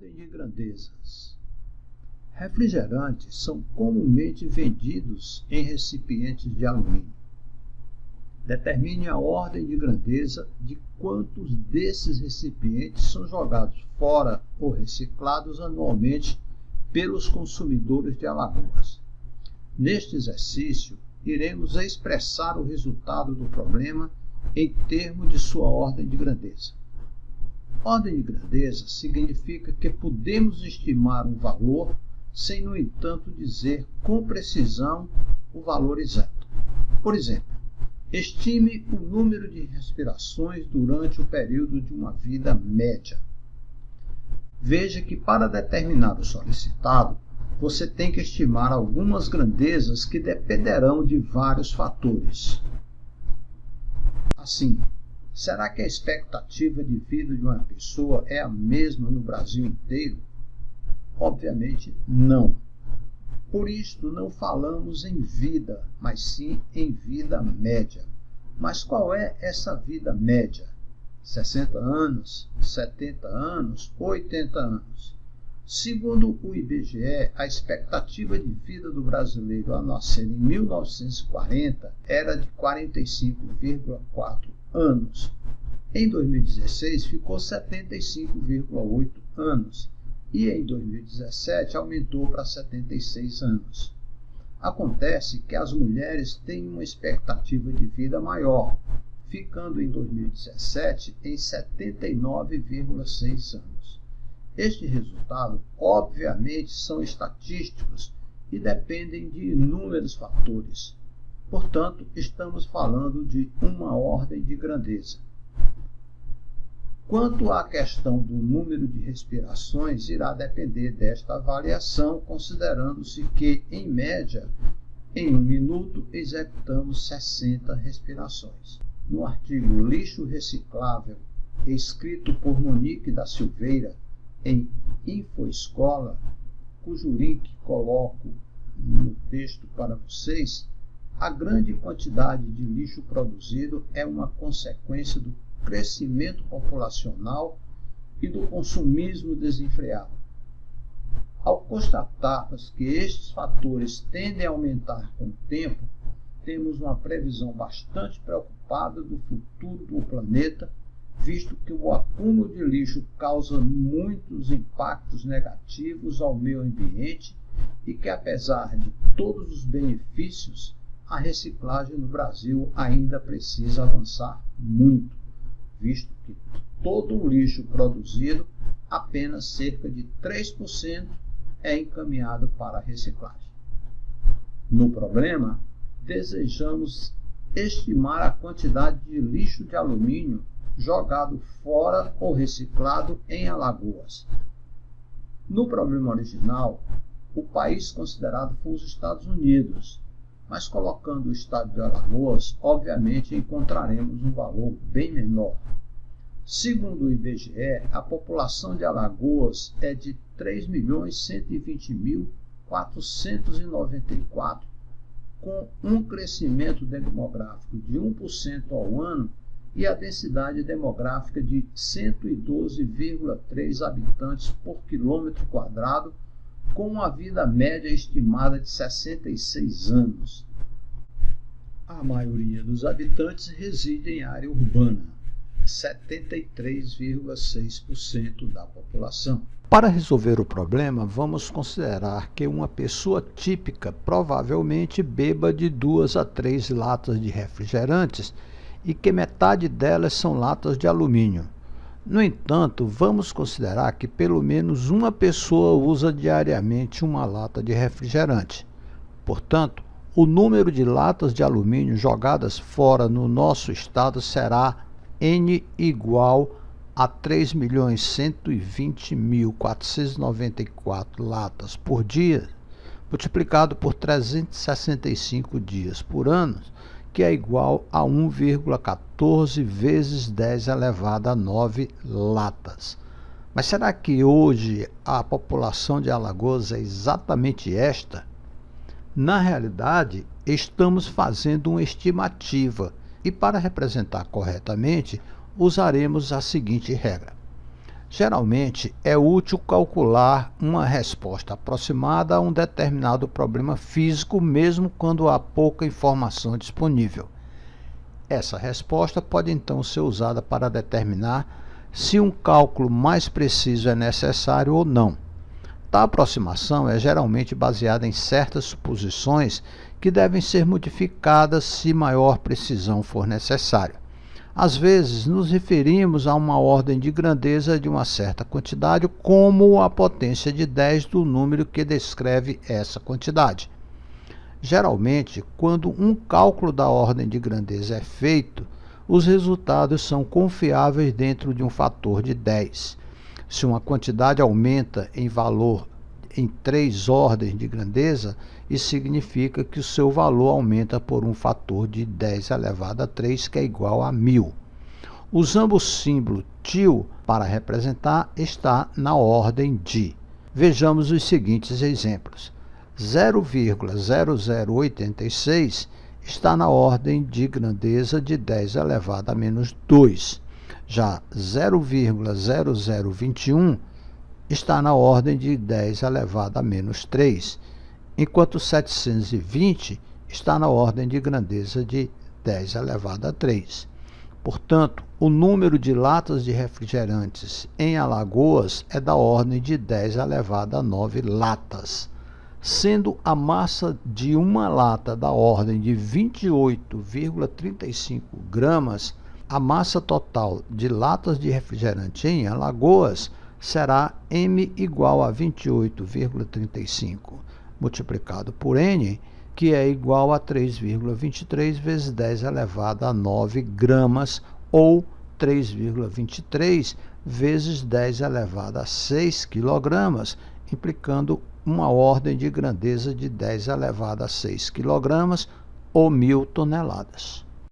Ordem de grandezas. Refrigerantes são comumente vendidos em recipientes de alumínio. Determine a ordem de grandeza de quantos desses recipientes são jogados fora ou reciclados anualmente pelos consumidores de Alagoas. Neste exercício, iremos expressar o resultado do problema em termos de sua ordem de grandeza. Ordem de grandeza significa que podemos estimar um valor sem, no entanto, dizer com precisão o valor exato. Por exemplo, estime o número de respirações durante o período de uma vida média. Veja que para determinar o solicitado, você tem que estimar algumas grandezas que dependerão de vários fatores. Assim, será que a expectativa de vida de uma pessoa é a mesma no Brasil inteiro? Obviamente não. Por isto, não falamos em vida, mas sim em vida média. Mas qual é essa vida média? 60 anos, 70 anos, 80 anos? Segundo o IBGE, a expectativa de vida do brasileiro a nascer em 1940 era de 45,4 anos. Em 2016, ficou 75,8 anos. E em 2017 aumentou para 76 anos. Acontece que as mulheres têm uma expectativa de vida maior, ficando em 2017 em 79,6 anos. Este resultado, obviamente, são estatísticos e dependem de inúmeros fatores. Portanto, estamos falando de uma ordem de grandeza. Quanto à questão do número de respirações, irá depender desta avaliação, considerando-se que, em média, em 1 minuto, executamos 60 respirações. No artigo Lixo Reciclável, escrito por Monique da Silveira, em Infoescola, cujo link coloco no texto para vocês, a grande quantidade de lixo produzido é uma consequência do crescimento populacional e do consumismo desenfreado. Ao constatarmos que estes fatores tendem a aumentar com o tempo, temos uma previsão bastante preocupada do futuro do planeta, visto que o acúmulo de lixo causa muitos impactos negativos ao meio ambiente e que, apesar de todos os benefícios, a reciclagem no Brasil ainda precisa avançar muito, visto que todo o lixo produzido, apenas cerca de 3% é encaminhado para a reciclagem. No problema, desejamos estimar a quantidade de lixo de alumínio jogado fora ou reciclado em Alagoas. No problema original, o país considerado foi os Estados Unidos, mas colocando o estado de Alagoas, obviamente encontraremos um valor bem menor. Segundo o IBGE, a população de Alagoas é de 3.120.494, com um crescimento demográfico de 1% ao ano e a densidade demográfica de 112,3 habitantes por quilômetro quadrado, com uma vida média estimada de 66 anos. A maioria dos habitantes reside em área urbana, 73,6% da população. Para resolver o problema, vamos considerar que uma pessoa típica provavelmente beba de 2 a 3 latas de refrigerantes e que metade delas são latas de alumínio. No entanto, vamos considerar que pelo menos uma pessoa usa diariamente uma lata de refrigerante. Portanto, o número de latas de alumínio jogadas fora no nosso estado será N igual a 3.120.494 latas por dia, multiplicado por 365 dias por ano, que é igual a 1,14 vezes 10 elevado a 9 latas. Mas será que hoje a população de Alagoas é exatamente esta? Na realidade, estamos fazendo uma estimativa e, para representar corretamente, usaremos a seguinte regra. Geralmente, é útil calcular uma resposta aproximada a um determinado problema físico, mesmo quando há pouca informação disponível. Essa resposta pode então ser usada para determinar se um cálculo mais preciso é necessário ou não. Tal aproximação é geralmente baseada em certas suposições que devem ser modificadas se maior precisão for necessária. Às vezes, nos referimos a uma ordem de grandeza de uma certa quantidade como a potência de 10 do número que descreve essa quantidade. Geralmente, quando um cálculo da ordem de grandeza é feito, os resultados são confiáveis dentro de um fator de 10. Se uma quantidade aumenta em valor em 3 ordens de grandeza, isso significa que o seu valor aumenta por um fator de 10 elevado a 3, que é igual a 1000. Usamos o símbolo til para representar, está na ordem de. Vejamos os seguintes exemplos. 0,0086 está na ordem de grandeza de 10 elevado a menos 2. Já 0,0021 está na ordem de 10 elevado a menos 3, enquanto 720 está na ordem de grandeza de 10 elevado a 3. Portanto, o número de latas de refrigerantes em Alagoas é da ordem de 10 elevado a 9 latas, sendo a massa de uma lata da ordem de 28,35 gramas, a massa total de latas de refrigerante em Alagoas será M igual a 28,35 multiplicado por N, que é igual a 3,23 vezes 10 elevado a 9 gramas, ou 3,23 vezes 10 elevado a 6 quilogramas, implicando uma ordem de grandeza de 10 elevado a 6 quilogramas, ou 1000 toneladas.